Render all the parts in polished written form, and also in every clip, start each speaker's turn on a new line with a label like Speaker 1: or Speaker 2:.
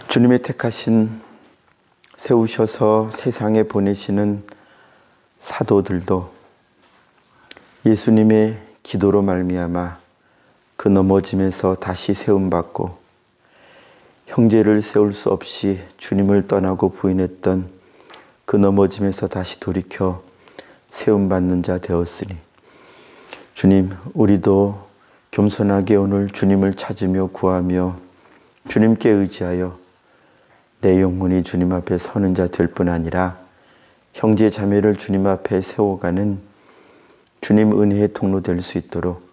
Speaker 1: 주님의 택하신, 세우셔서 세상에 보내시는 사도들도 예수님의 기도로 말미암아 그 넘어짐에서 다시 세움받고, 형제를 세울 수 없이 주님을 떠나고 부인했던 그 넘어짐에서 다시 돌이켜 세움받는 자 되었으니, 주님, 우리도 겸손하게 오늘 주님을 찾으며 구하며 주님께 의지하여 내 영혼이 주님 앞에 서는 자 될 뿐 아니라 형제 자매를 주님 앞에 세워가는 주님 은혜의 통로 될 수 있도록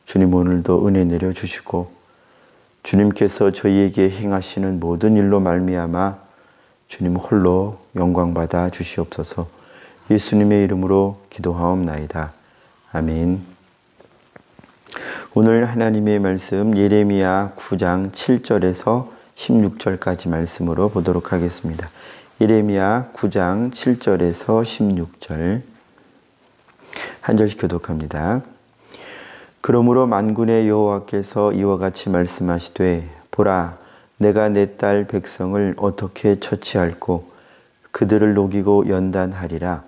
Speaker 1: 주님 오늘도 은혜 내려주시고, 주님께서 저희에게 행하시는 모든 일로 말미암아 주님 홀로 영광받아 주시옵소서. 예수님의 이름으로 기도하옵나이다. 아멘. 오늘 하나님의 말씀 예레미야 9장 7절에서 16절까지 말씀으로 보도록 하겠습니다. 예레미야 9장 7절에서 16절 한 절씩 교독합니다. 그러므로 만군의 여호와께서 이와 같이 말씀하시되, 보라, 내가 내 딸 백성을 어떻게 처치할꼬 그들을 녹이고 연단하리라.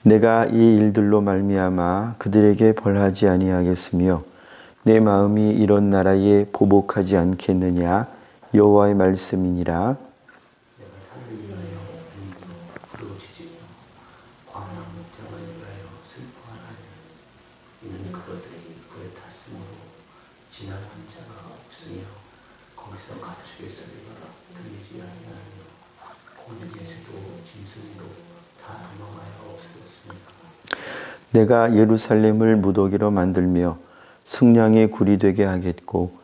Speaker 1: 내가 이 일들로 말미암아 그들에게 벌하지 아니하겠으며 내 마음이 이런 나라에 보복하지 않겠느냐. 여호와의 말씀이니라. 내가 예루살렘을 무더기로 만들며 승량의 굴이 되게 하겠고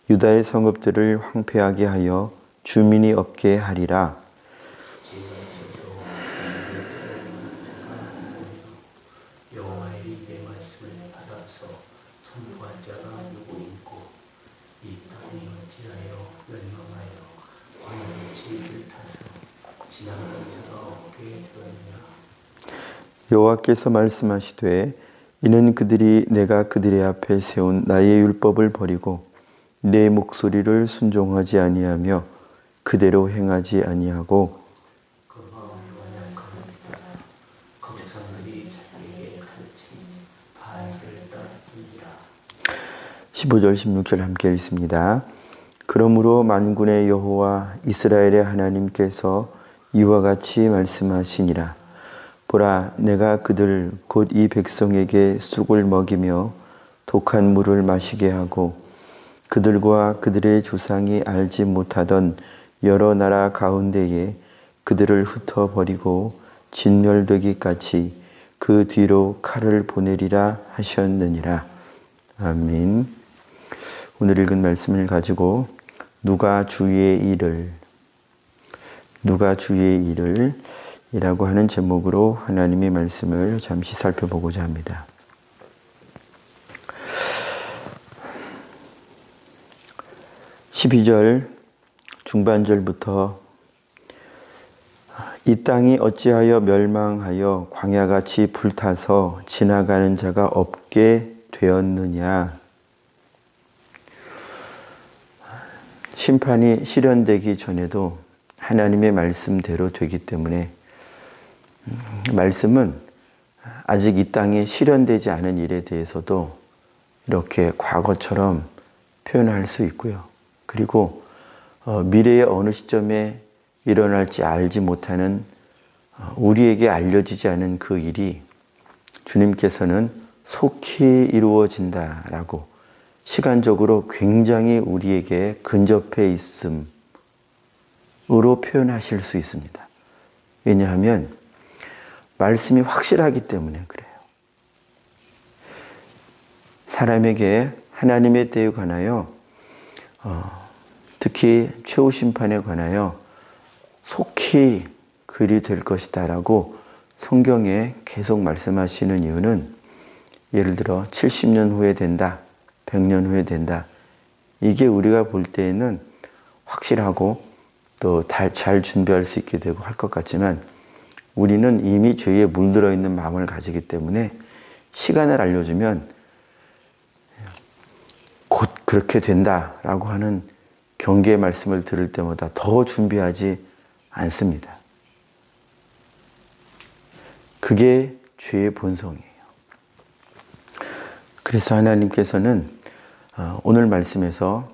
Speaker 1: 유다의 성읍들을 황폐하게 하여 주민이 없게 하리라. 여호와께서 말씀하시되, 이는 그들이 내가 그들의 앞에 세운 나의 율법을 버리고 내 목소리를 순종하지 아니하며 그대로 행하지 아니하고 15절 16절 함께 읽습니다. 그러므로 만군의 여호와 이스라엘의 하나님께서 이와 같이 말씀하시니라. 보라, 내가 그들 곧 이 백성에게 쑥을 먹이며 독한 물을 마시게 하고 그들과 그들의 조상이 알지 못하던 여러 나라 가운데에 그들을 흩어버리고 진멸되기까지 그 뒤로 칼을 보내리라 하셨느니라. 아멘. 오늘 읽은 말씀을 가지고 누가 주의 일을 이라고 하는 제목으로 하나님의 말씀을 잠시 살펴보고자 합니다. 12절 중반절부터 이 땅이 어찌하여 멸망하여 광야같이 불타서 지나가는 자가 없게 되었느냐. 심판이 실현되기 전에도 하나님의 말씀대로 되기 때문에 말씀은 아직 이 땅에 실현되지 않은 일에 대해서도 이렇게 과거처럼 표현할 수 있고요. 그리고 미래의 어느 시점에 일어날지 알지 못하는 우리에게 알려지지 않은 그 일이 주님께서는 속히 이루어진다라고 시간적으로 굉장히 우리에게 근접해 있음으로 표현하실 수 있습니다. 왜냐하면 말씀이 확실하기 때문에 그래요. 사람에게 하나님의 때에 관하여 특히 최후 심판에 관하여 속히 그리 될 것이다 라고 성경에 계속 말씀하시는 이유는 예를 들어 70년 후에 된다, 100년 후에 된다. 이게 우리가 볼 때에는 확실하고 또 잘 준비할 수 있게 되고 할 것 같지만 우리는 이미 죄에 물들어 있는 마음을 가지기 때문에 시간을 알려주면 곧 그렇게 된다라고 하는 경계의 말씀을 들을 때마다 더 준비하지 않습니다. 그게 죄의 본성이에요. 그래서 하나님께서는 오늘 말씀에서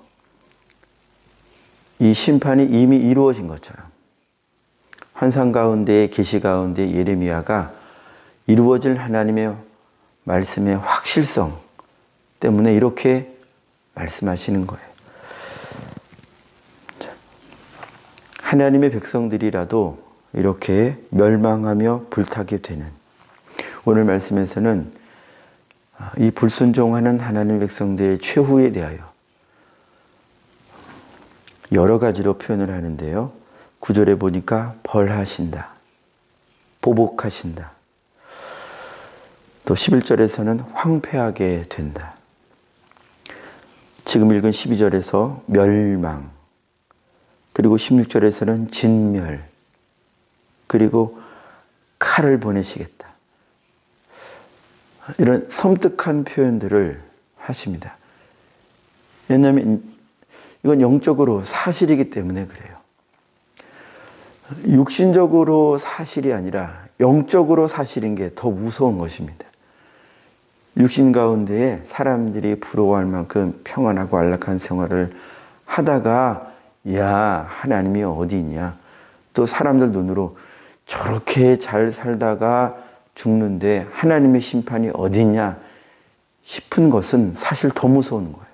Speaker 1: 이 심판이 이미 이루어진 것처럼 환상 가운데 계시 가운데 예레미야가 이루어질 하나님의 말씀의 확실성 때문에 이렇게 말씀하시는 거예요. 하나님의 백성들이라도 이렇게 멸망하며 불타게 되는 오늘 말씀에서는 이 불순종하는 하나님의 백성들의 최후에 대하여 여러 가지로 표현을 하는데요. 9절에 보니까 벌하신다, 보복하신다. 또 11절에서는 황폐하게 된다. 지금 읽은 12절에서 멸망, 그리고 16절에서는 진멸, 그리고 칼을 보내시겠다. 이런 섬뜩한 표현들을 하십니다. 왜냐하면 이건 영적으로 사실이기 때문에 그래요. 육신적으로 사실이 아니라 영적으로 사실인 게 더 무서운 것입니다. 육신 가운데에 사람들이 부러워할 만큼 평안하고 안락한 생활을 하다가 야, 하나님이 어디 있냐? 또 사람들 눈으로 저렇게 잘 살다가 죽는데 하나님의 심판이 어디 있냐 싶은 것은 사실 더 무서운 거예요.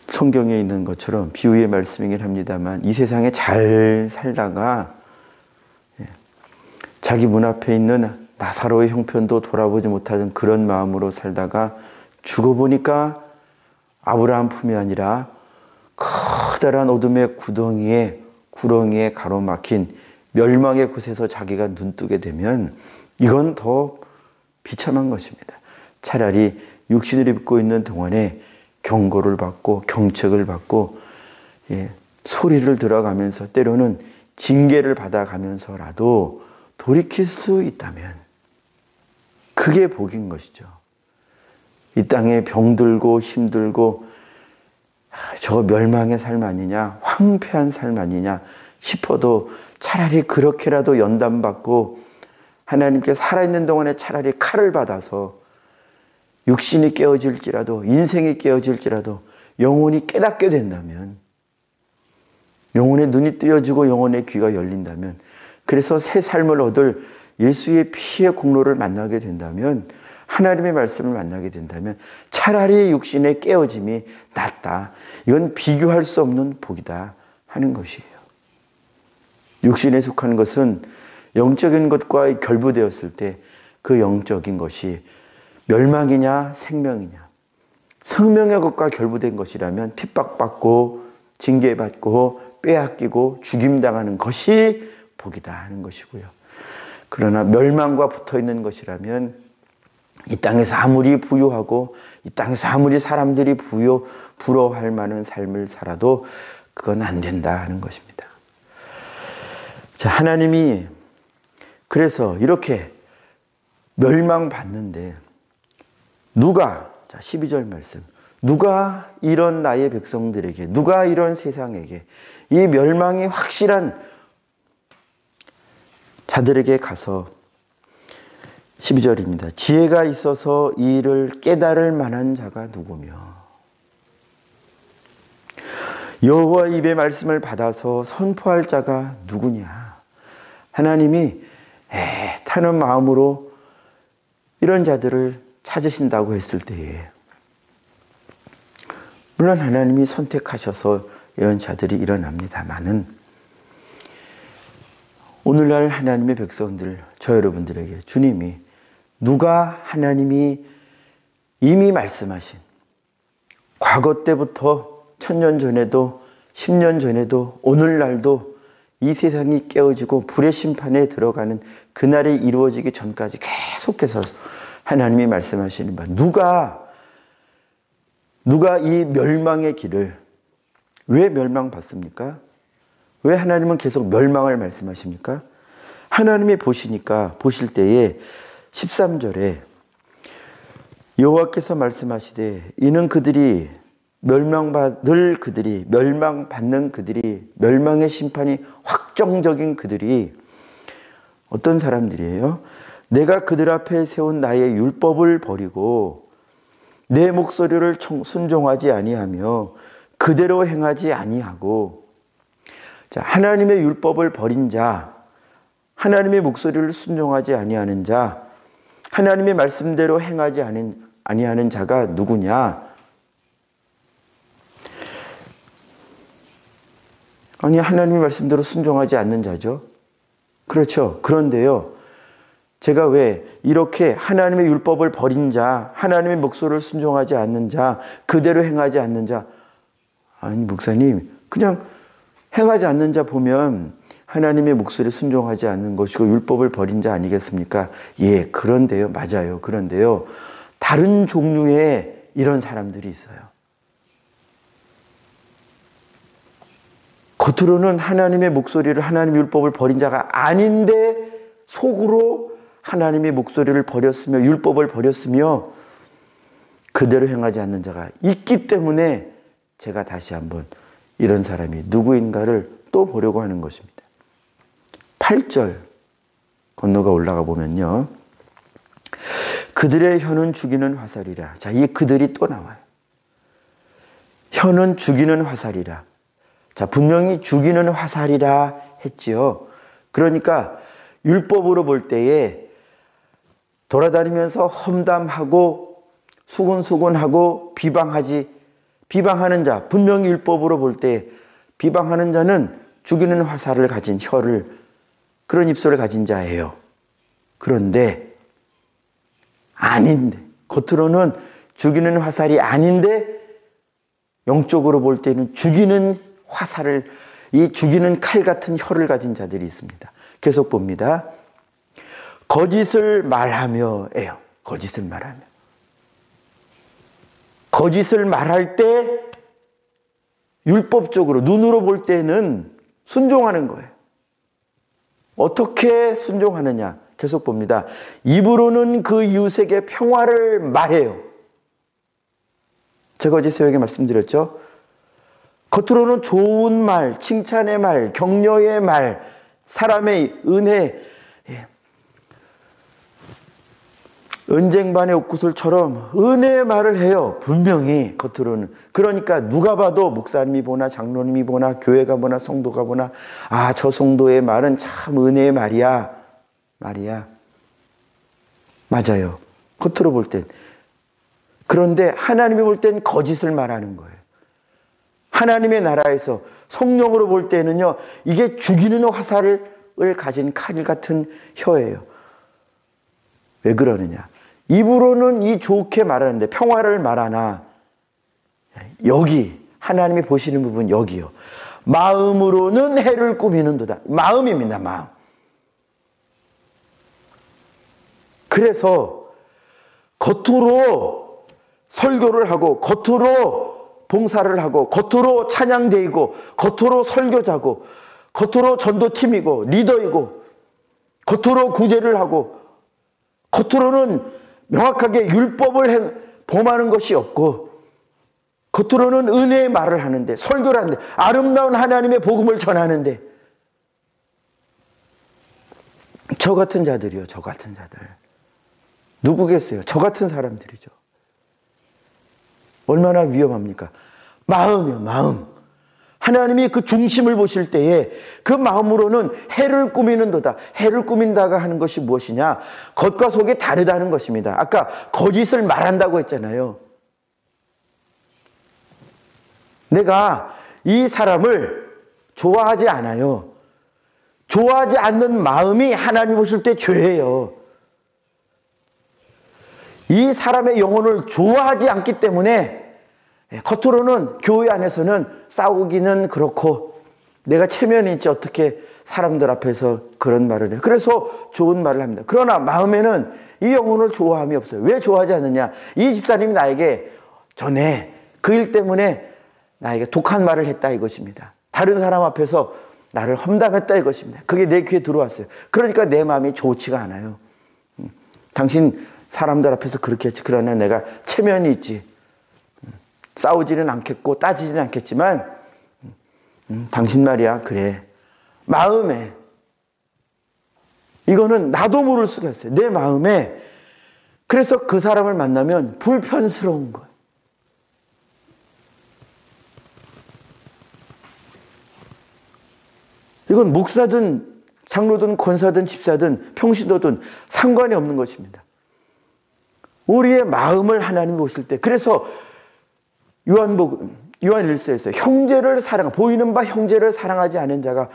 Speaker 1: 성경에 있는 것처럼 비유의 말씀이긴 합니다만 이 세상에 잘 살다가 자기 문 앞에 있는 나사로의 형편도 돌아보지 못하던 그런 마음으로 살다가 죽어보니까 아브라함 품이 아니라 커다란 어둠의 구렁이에 가로막힌 멸망의 곳에서 자기가 눈뜨게 되면 이건 더 비참한 것입니다. 차라리 육신을 입고 있는 동안에 경고를 받고 경책을 받고 소리를 들어가면서 때로는 징계를 받아가면서라도 돌이킬 수 있다면 그게 복인 것이죠. 이 땅에 병들고 힘들고 저 멸망의 삶 아니냐, 황폐한 삶 아니냐 싶어도 차라리 그렇게라도 연단받고 하나님께 살아있는 동안에 차라리 칼을 받아서 육신이 깨어질지라도 인생이 깨어질지라도 영혼이 깨닫게 된다면, 영혼의 눈이 뜨여지고 영혼의 귀가 열린다면, 그래서 새 삶을 얻을 예수의 피의 공로를 만나게 된다면, 하나님의 말씀을 만나게 된다면 차라리 육신의 깨어짐이 낫다. 이건 비교할 수 없는 복이다 하는 것이에요. 육신에 속한 것은 영적인 것과 결부되었을 때 그 영적인 것이 멸망이냐 생명이냐, 생명의 것과 결부된 것이라면 핍박받고 징계받고 빼앗기고 죽임당하는 것이 복이다 하는 것이고요. 그러나 멸망과 붙어있는 것이라면 이 땅에서 아무리 부유하고 이 땅에서 아무리 사람들이 부러워할 만한 삶을 살아도 그건 안 된다 하는 것입니다. 자, 하나님이 그래서 이렇게 멸망받는데 누가, 자 12절 말씀, 누가 이런 나의 백성들에게, 누가 이런 세상에게 이 멸망이 확실한 자들에게 가서 12절입니다. 지혜가 있어서 이 일을 깨달을 만한 자가 누구며 여호와 입의 말씀을 받아서 선포할 자가 누구냐. 하나님이 애타는 마음으로 이런 자들을 찾으신다고 했을 때에 물론 하나님이 선택하셔서 이런 자들이 일어납니다마는 오늘날 하나님의 백성들, 저 여러분들에게 주님이 누가 하나님이 이미 말씀하신 과거 때부터 1000년 전에도 10년 전에도 오늘날도 이 세상이 깨어지고 불의 심판에 들어가는 그날이 이루어지기 전까지 계속해서 하나님이 말씀하시는 바 누가 이 멸망의 길을 왜 멸망받습니까? 왜 하나님은 계속 멸망을 말씀하십니까? 하나님이 보실 때에 13절에 여호와께서 말씀하시되 이는 그들이 멸망받는 그들이 멸망의 심판이 확정적인 그들이 어떤 사람들이에요? 내가 그들 앞에 세운 나의 율법을 버리고 내 목소리를 순종하지 아니하며 그대로 행하지 아니하고. 자, 하나님의 율법을 버린 자, 하나님의 목소리를 순종하지 아니하는 자, 하나님의 말씀대로 행하지 아니하는 자가 누구냐? 아니, 하나님의 말씀대로 순종하지 않는 자죠. 그렇죠. 그런데요, 제가 왜 이렇게 하나님의 율법을 버린 자, 하나님의 목소리를 순종하지 않는 자, 그대로 행하지 않는 자. 아니, 목사님, 그냥 행하지 않는 자 보면 하나님의 목소리를 순종하지 않는 것이고 율법을 버린 자 아니겠습니까? 예, 그런데요. 맞아요. 그런데요, 다른 종류의 이런 사람들이 있어요. 겉으로는 하나님의 목소리를, 하나님의 율법을 버린 자가 아닌데 속으로 하나님의 목소리를 버렸으며 율법을 버렸으며 그대로 행하지 않는 자가 있기 때문에 제가 다시 한번 이런 사람이 누구인가를 또 보려고 하는 것입니다. 8절 건너가 올라가 보면요, 그들의 혀는 죽이는 화살이라. 자, 이 그들이 또 나와요. 혀는 죽이는 화살이라. 자, 분명히 죽이는 화살이라 했지요. 그러니까 율법으로 볼 때에 돌아다니면서 험담하고 수군수군하고 비방하는 자, 분명히 율법으로 볼 때 비방하는 자는 죽이는 화살을 가진 그런 입술을 가진 자예요. 그런데 아닌데, 겉으로는 죽이는 화살이 아닌데 영적으로 볼 때는 죽이는 화살을, 이 죽이는 칼 같은 혀를 가진 자들이 있습니다. 계속 봅니다. 거짓을 말하며예요. 거짓을 말하며. 거짓을 말할 때 율법적으로 눈으로 볼 때는 순종하는 거예요. 어떻게 순종하느냐? 계속 봅니다. 입으로는 그 이웃에게 평화를 말해요. 제가 어제 새벽에 말씀드렸죠. 겉으로는 좋은 말, 칭찬의 말, 격려의 말, 사람의 은혜, 은쟁반의 옥구슬처럼 은혜의 말을 해요. 분명히 겉으로는. 그러니까 누가 봐도 목사님이 보나 장로님이 보나 교회가 보나 성도가 보나, 아, 저 성도의 말은 참 은혜의 말이야. 맞아요. 겉으로 볼 땐. 그런데 하나님이 볼 땐 거짓을 말하는 거예요. 하나님의 나라에서 성령으로 볼 때는요, 이게 죽이는 화살을 가진 칼 같은 혀예요. 왜 그러느냐? 입으로는 이 좋게 말하는데 평화를 말하나, 여기 하나님이 보시는 부분 여기요. 마음으로는 해를 꾸미는도다. 마음입니다. 마음. 그래서 겉으로 설교를 하고 겉으로 봉사를 하고 겉으로 찬양대이고 겉으로 설교자고 겉으로 전도팀이고 리더이고 겉으로 구제를 하고 겉으로는 명확하게 율법을 범하는 것이 없고 겉으로는 은혜의 말을 하는데, 설교를 하는데, 아름다운 하나님의 복음을 전하는데, 저 같은 자들이요. 저 같은 자들 누구겠어요? 저 같은 사람들이죠. 얼마나 위험합니까? 마음이요. 마음. 하나님이 그 중심을 보실 때에 그 마음으로는 해를 꾸미는도다. 해를 꾸민다가 하는 것이 무엇이냐? 겉과 속이 다르다는 것입니다. 아까 거짓을 말한다고 했잖아요. 내가 이 사람을 좋아하지 않아요. 좋아하지 않는 마음이 하나님 보실 때 죄예요. 이 사람의 영혼을 좋아하지 않기 때문에 겉으로는 교회 안에서는 싸우기는 그렇고 내가 체면이 있지 어떻게 사람들 앞에서 그런 말을 해요. 그래서 좋은 말을 합니다. 그러나 마음에는 이 영혼을 좋아함이 없어요. 왜 좋아하지 않느냐? 이 집사님이 나에게 전에 그 일 때문에 나에게 독한 말을 했다 이것입니다. 다른 사람 앞에서 나를 험담했다 이것입니다. 그게 내 귀에 들어왔어요. 그러니까 내 마음이 좋지가 않아요. 당신 사람들 앞에서 그렇게 했지. 그러나 내가 체면이 있지. 싸우지는 않겠고 따지지는 않겠지만 당신 말이야. 그래. 마음에 이거는 나도 모를 수가 있어요. 내 마음에. 그래서 그 사람을 만나면 불편스러운 거예요. 이건 목사든 장로든 권사든 집사든 평신도든 상관이 없는 것입니다. 우리의 마음을 하나님이 보실 때, 그래서 요한 1서에서 형제를 보이는 바 형제를 사랑하지 않는 자가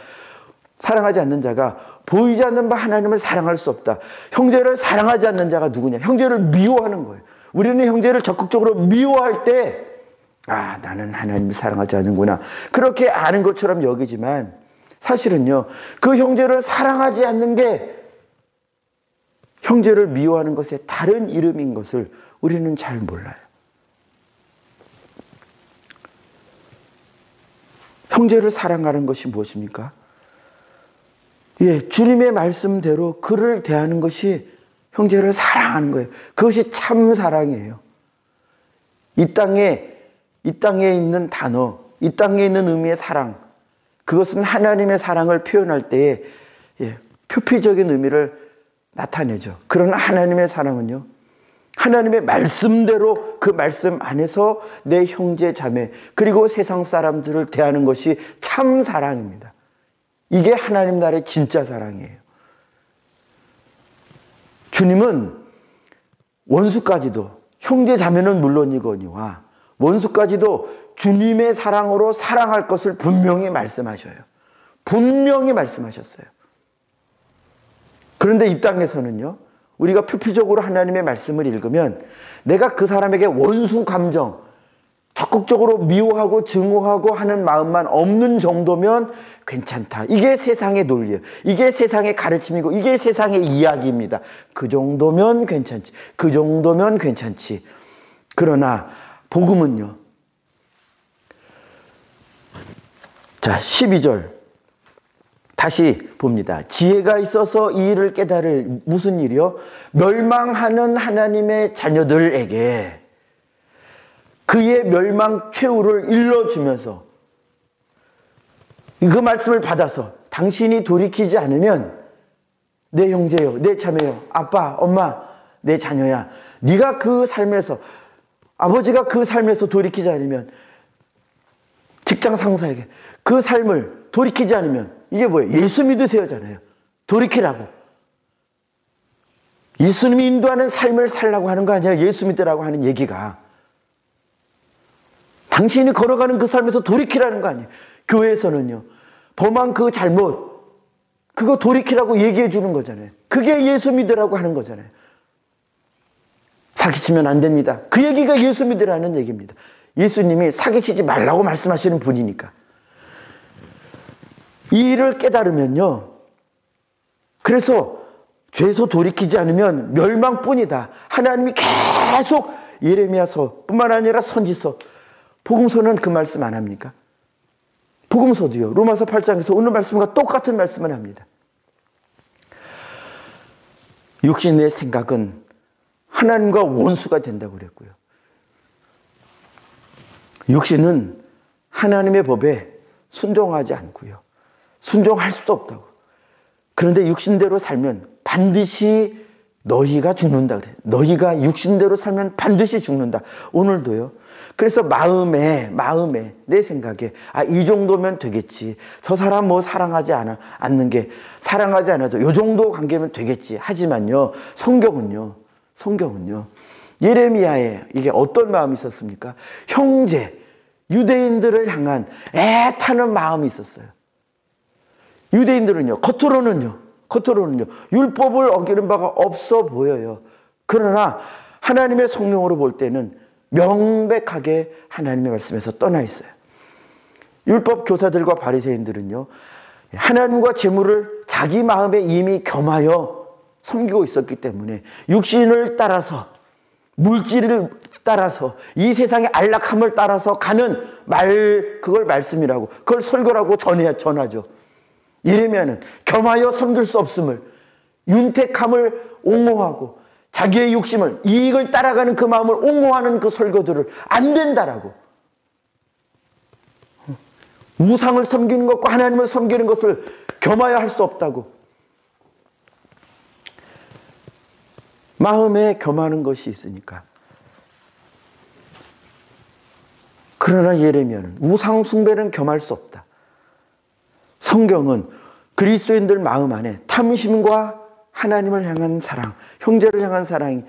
Speaker 1: 보이지 않는 바 하나님을 사랑할 수 없다. 형제를 사랑하지 않는 자가 누구냐? 형제를 미워하는 거예요. 우리는 형제를 적극적으로 미워할 때, 나는 하나님을 사랑하지 않는구나. 그렇게 아는 것처럼 여기지만 사실은요, 그 형제를 사랑하지 않는 게 형제를 미워하는 것의 다른 이름인 것을 우리는 잘 몰라요. 형제를 사랑하는 것이 무엇입니까? 주님의 말씀대로 그를 대하는 것이 형제를 사랑하는 거예요. 그것이 참 사랑이에요. 이 땅에 있는 단어, 이 땅에 있는 의미의 사랑, 그것은 하나님의 사랑을 표현할 때에 표피적인 의미를 나타내죠. 그러나 하나님의 사랑은요, 하나님의 말씀대로 그 말씀 안에서 내 형제 자매 그리고 세상 사람들을 대하는 것이 참 사랑입니다. 이게 하나님 나라의 진짜 사랑이에요. 주님은 원수까지도, 형제 자매는 물론이거니와 원수까지도 주님의 사랑으로 사랑할 것을 분명히 말씀하셔요. 분명히 말씀하셨어요. 그런데 이 땅에서는요, 우리가 표피적으로 하나님의 말씀을 읽으면 내가 그 사람에게 원수 감정, 적극적으로 미워하고 증오하고 하는 마음만 없는 정도면 괜찮다. 이게 세상의 논리예요. 이게 세상의 가르침이고 이게 세상의 이야기입니다. 그 정도면 괜찮지. 그 정도면 괜찮지. 그러나 복음은요. 자, 12절 다시 봅니다. 지혜가 있어서 이 일을 깨달을 무슨 일이요? 멸망하는 하나님의 자녀들에게 그의 멸망 최후를 일러주면서 그 말씀을 받아서 당신이 돌이키지 않으면 내 형제요, 내 자매요, 아빠, 엄마, 내 자녀야, 네가 그 삶에서, 아버지가 그 삶에서 돌이키지 않으면, 직장 상사에게 그 삶을 돌이키지 않으면, 이게 뭐예요? 예수 믿으세요잖아요. 돌이키라고. 예수님이 인도하는 삶을 살라고 하는 거 아니야? 예수 믿으라고 하는 얘기가. 당신이 걸어가는 그 삶에서 돌이키라는 거 아니에요? 교회에서는요, 범한 그 잘못, 그거 돌이키라고 얘기해 주는 거잖아요. 그게 예수 믿으라고 하는 거잖아요. 사기치면 안 됩니다. 그 얘기가 예수 믿으라는 얘기입니다. 예수님이 사기치지 말라고 말씀하시는 분이니까. 이 일을 깨달으면요, 그래서 죄에서 돌이키지 않으면 멸망뿐이다. 하나님이 계속 예레미야서 뿐만 아니라 선지서, 복음서는 그 말씀 안 합니까? 복음서도요, 로마서 8장에서 오늘 말씀과 똑같은 말씀을 합니다. 육신의 생각은 하나님과 원수가 된다고 그랬고요. 육신은 하나님의 법에 순종하지 않고요, 순종할 수도 없다고. 그런데 육신대로 살면 반드시 너희가 죽는다 그래요. 너희가 육신대로 살면 반드시 죽는다. 오늘도요. 그래서 마음에 내 생각에 이 정도면 되겠지. 저 사람 뭐 사랑하지 않는 게 사랑하지 않아도 이 정도 관계면 되겠지. 하지만요, 성경은요. 예레미야에 이게 어떤 마음이 있었습니까? 형제, 유대인들을 향한 애타는 마음이 있었어요. 유대인들은요, 겉으로는요, 율법을 어기는 바가 없어 보여요. 그러나 하나님의 성령으로 볼 때는 명백하게 하나님의 말씀에서 떠나 있어요. 율법 교사들과 바리새인들은요, 하나님과 재물을 자기 마음에 이미 겸하여 섬기고 있었기 때문에 육신을 따라서 물질을 따라서 이 세상의 안락함을 따라서 가는 그걸 말씀이라고, 그걸 설교라고 전하죠. 이러면은 겸하여 섬길 수 없음을, 윤택함을 옹호하고 자기의 욕심을, 이익을 따라가는 그 마음을 옹호하는 그 설교들을 안 된다라고. 우상을 섬기는 것과 하나님을 섬기는 것을 겸하여 할 수 없다고. 마음에 겸하는 것이 있으니까. 그러나 예레미야는 우상 숭배는 겸할 수 없다. 성경은 그리스도인들 마음 안에 탐심과 하나님을 향한 사랑, 형제를 향한 사랑이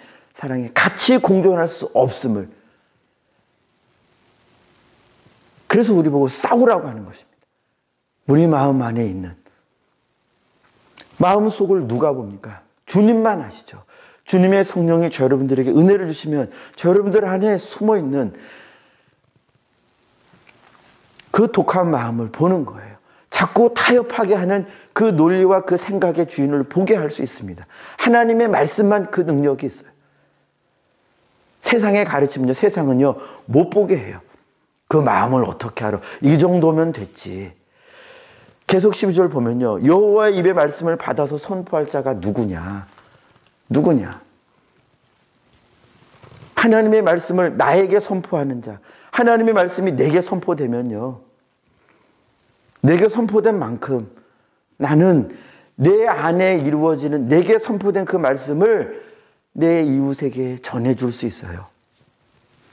Speaker 1: 같이 공존할 수 없음을, 그래서 우리 보고 싸우라고 하는 것입니다. 우리 마음 안에 있는, 마음 속을 누가 봅니까? 주님만 아시죠. 주님의 성령이 저 여러분들에게 은혜를 주시면 저 여러분들 안에 숨어있는 그 독한 마음을 보는 거예요. 자꾸 타협하게 하는 그 논리와 그 생각의 주인을 보게 할 수 있습니다. 하나님의 말씀만 그 능력이 있어요. 세상의 가르침은요, 세상은요 못 보게 해요. 그 마음을 어떻게 알아? 이 정도면 됐지. 계속 12절 보면요, 여호와의 입의 말씀을 받아서 선포할 자가 누구냐? 하나님의 말씀을 나에게 선포하는 자, 하나님의 말씀이 내게 선포되면요, 내게 선포된 만큼 나는 내 안에 이루어지는, 내게 선포된 그 말씀을 내 이웃에게 전해줄 수 있어요.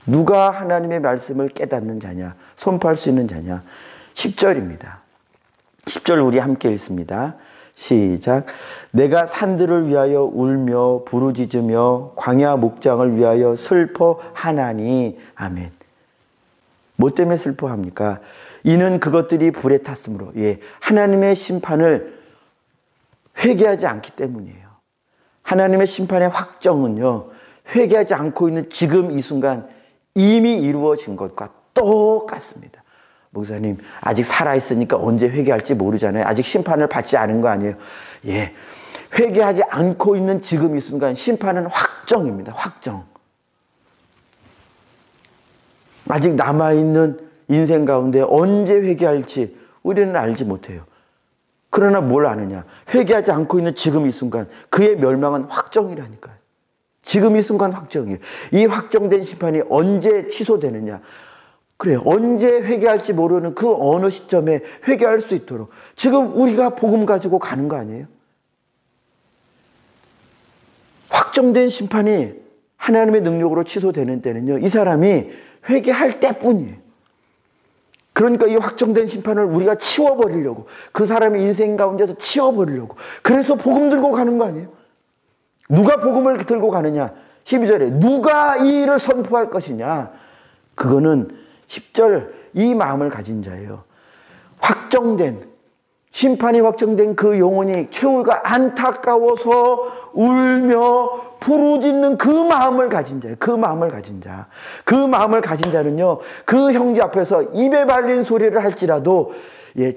Speaker 1: 누가 하나님의 말씀을 깨닫는 자냐, 선포할 수 있는 자냐? 10절입니다. 10절 우리 함께 읽습니다. 시작. 내가 산들을 위하여 울며 부르짖으며 광야 목장을 위하여 슬퍼하나니. 아멘. 뭐 때문에 슬퍼합니까? 이는 그것들이 불에 탔으므로. 하나님의 심판을 회개하지 않기 때문이에요. 하나님의 심판의 확정은요, 회개하지 않고 있는 지금 이 순간 이미 이루어진 것과 똑같습니다. 목사님, 아직 살아있으니까 언제 회개할지 모르잖아요. 아직 심판을 받지 않은 거 아니에요. 회개하지 않고 있는 지금 이 순간 심판은 확정입니다. 확정. 아직 남아있는 인생 가운데 언제 회개할지 우리는 알지 못해요. 그러나 뭘 아느냐? 회개하지 않고 있는 지금 이 순간 그의 멸망은 확정이라니까요. 지금 이 순간 확정이에요. 이 확정된 심판이 언제 취소되느냐? 그래요. 언제 회개할지 모르는 그 어느 시점에 회개할 수 있도록 지금 우리가 복음 가지고 가는 거 아니에요? 확정된 심판이 하나님의 능력으로 취소되는 때는요, 이 사람이 회개할 때뿐이에요. 그러니까 이 확정된 심판을 우리가 치워버리려고, 그 사람의 인생 가운데서 치워버리려고, 그래서 복음 들고 가는 거 아니에요? 누가 복음을 들고 가느냐? 12절에 누가 이 일을 선포할 것이냐? 그거는 10절 이 마음을 가진 자예요. 확정된, 심판이 확정된 그 영혼이 최후가 안타까워서 울며 부르짖는 그 마음을 가진 자예요. 그 마음을 가진 자. 그 마음을 가진 자는요, 그 형제 앞에서 입에 발린 소리를 할지라도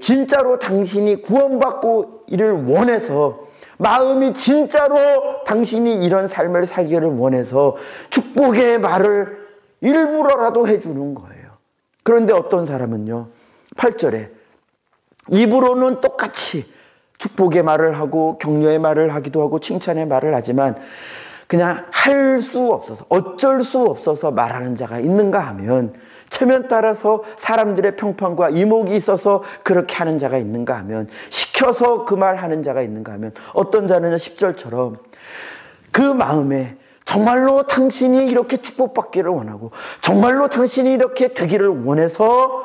Speaker 1: 진짜로 당신이 구원받고 이를 원해서, 마음이 진짜로 당신이 이런 삶을 살기를 원해서 축복의 말을 일부러라도 해주는 거예요. 그런데 어떤 사람은요, 8절에 입으로는 똑같이 축복의 말을 하고 격려의 말을 하기도 하고 칭찬의 말을 하지만 그냥 할 수 없어서, 어쩔 수 없어서 말하는 자가 있는가 하면, 체면 따라서 사람들의 평판과 이목이 있어서 그렇게 하는 자가 있는가 하면, 시켜서 그 말 하는 자가 있는가 하면, 어떤 자는 10절처럼 그 마음에 정말로 당신이 이렇게 축복받기를 원하고 정말로 당신이 이렇게 되기를 원해서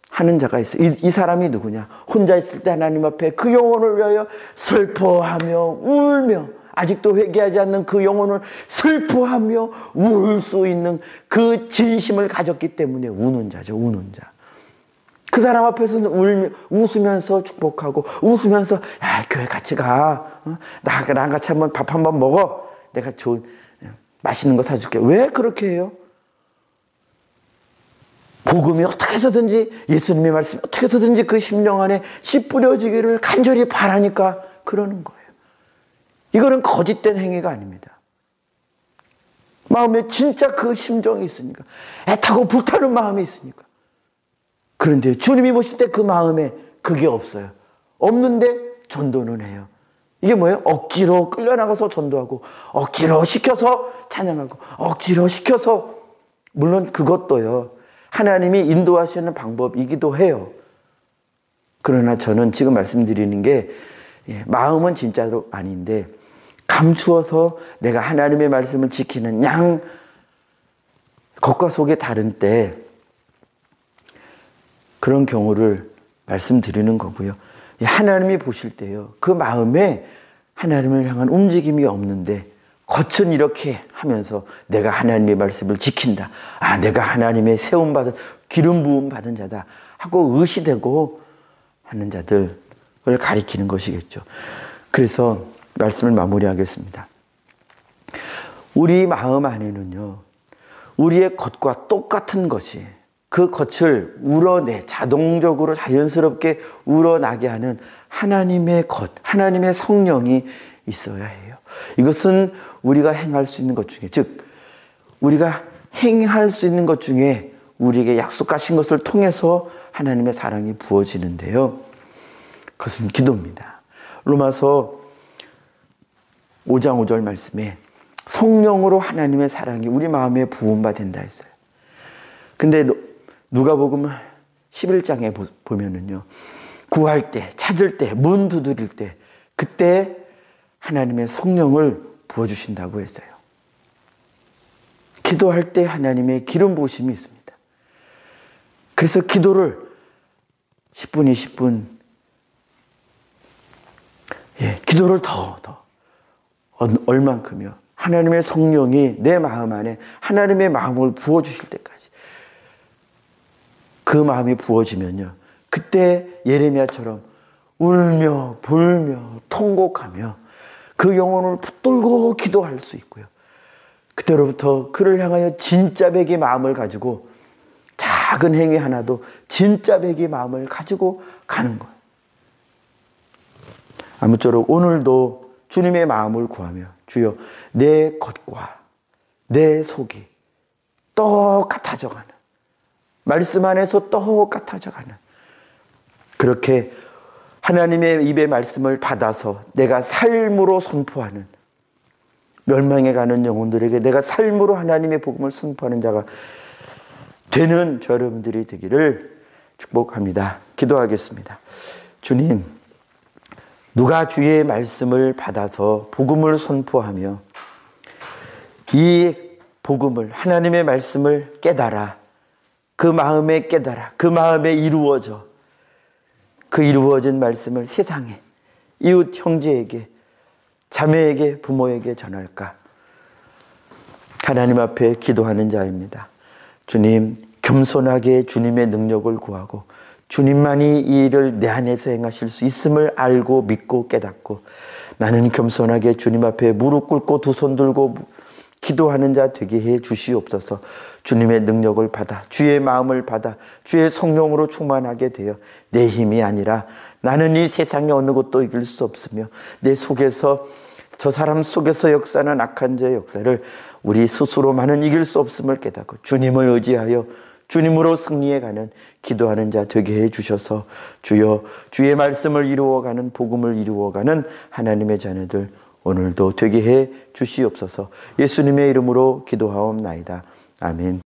Speaker 1: 하는 자가 있어요. 이 사람이 누구냐? 혼자 있을 때 하나님 앞에 그 영혼을 위하여 슬퍼하며 울며, 아직도 회개하지 않는 그 영혼을 슬퍼하며 울 수 있는 그 진심을 가졌기 때문에 우는 자죠. 우는 자. 그 사람 앞에서는 웃으면서 축복하고, 웃으면서 야, 교회 같이 가. 나랑 같이 한번 밥 한번 먹어. 내가 좋은 맛있는 거 사줄게. 왜 그렇게 해요? 복음이 어떻게 해서든지, 예수님의 말씀이 어떻게 해서든지 그 심령 안에 씨 뿌려지기를 간절히 바라니까 그러는 거예요. 이거는 거짓된 행위가 아닙니다. 마음에 진짜 그 심정이 있으니까. 애타고 불타는 마음이 있으니까. 그런데 주님이 보실 때 그 마음에 그게 없어요. 없는데 전도는 해요. 이게 뭐예요? 억지로 끌려나가서 전도하고, 억지로 시켜서 찬양하고, 억지로 시켜서, 물론 그것도요, 하나님이 인도하시는 방법이기도 해요. 그러나 저는 지금 말씀드리는 게, 마음은 진짜로 아닌데, 감추어서 내가 하나님의 말씀을 지키는 겉과 속이 다른 때, 그런 경우를 말씀드리는 거고요. 하나님이 보실 때요, 그 마음에 하나님을 향한 움직임이 없는데 겉은 이렇게 하면서 내가 하나님의 말씀을 지킨다. 아, 내가 하나님의 세움받은 기름 부음 받은 자다 하고 의시되고 하는 자들을 가리키는 것이겠죠. 그래서 말씀을 마무리하겠습니다. 우리 마음 안에는요, 우리의 겉과 똑같은 것이, 그 겉을 자동적으로 자연스럽게 우러나게 하는 하나님의 것, 하나님의 성령이 있어야 해요. 이것은 우리가 행할 수 있는 것 중에, 즉 우리가 행할 수 있는 것 중에 우리에게 약속하신 것을 통해서 하나님의 사랑이 부어지는데요, 그것은 기도입니다. 로마서 5장 5절 말씀에 성령으로 하나님의 사랑이 우리 마음에 부음받는다 했어요. 근데 누가복음 11장에 보면은요, 구할 때, 찾을 때, 문 두드릴 때, 그때 하나님의 성령을 부어주신다고 했어요. 기도할 때 하나님의 기름 부으심이 있습니다. 그래서 기도를 10분, 20분, 기도를 더 얼만큼요, 하나님의 성령이 내 마음 안에 하나님의 마음을 부어주실 때까지, 그 마음이 부어지면요, 그때 예레미야처럼 울며 불며 통곡하며 그 영혼을 붙들고 기도할 수 있고요, 그때로부터 그를 향하여 진짜 백의 마음을 가지고, 작은 행위 하나도 진짜 백의 마음을 가지고 가는 거예요. 아무쪼록 오늘도 주님의 마음을 구하며, 주여 내 겉과 내 속이 똑같아져가는, 말씀 안에서 똑같아져가는, 그렇게 하나님의 입의 말씀을 받아서 내가 삶으로 선포하는, 멸망해 가는 영혼들에게 내가 삶으로 하나님의 복음을 선포하는 자가 되는 저 여러분들이 되기를 축복합니다. 기도하겠습니다. 주님, 누가 주의 말씀을 받아서 복음을 선포하며 이 복음을, 하나님의 말씀을 깨달아, 그 마음에 깨달아, 그 마음에 이루어져, 그 이루어진 말씀을 세상에, 이웃 형제에게, 자매에게, 부모에게 전할까? 하나님 앞에 기도하는 자입니다. 주님, 겸손하게 주님의 능력을 구하고 주님만이 이 일을 내 안에서 행하실 수 있음을 알고 믿고 깨닫고, 나는 겸손하게 주님 앞에 무릎 꿇고 두 손 들고 기도하는 자 되게 해 주시옵소서. 주님의 능력을 받아, 주의 마음을 받아 주의 성령으로 충만하게 되어 내 힘이 아니라, 나는 이 세상의 어느 것도 이길 수 없으며 내 속에서, 저 사람 속에서 역사하는 악한 자의 역사를 우리 스스로만은 이길 수 없음을 깨닫고 주님을 의지하여 주님으로 승리해가는 기도하는 자 되게 해 주셔서, 주여 주의 말씀을 이루어가는, 복음을 이루어가는 하나님의 자녀들 오늘도 되게 해 주시옵소서. 예수님의 이름으로 기도하옵나이다. 아멘.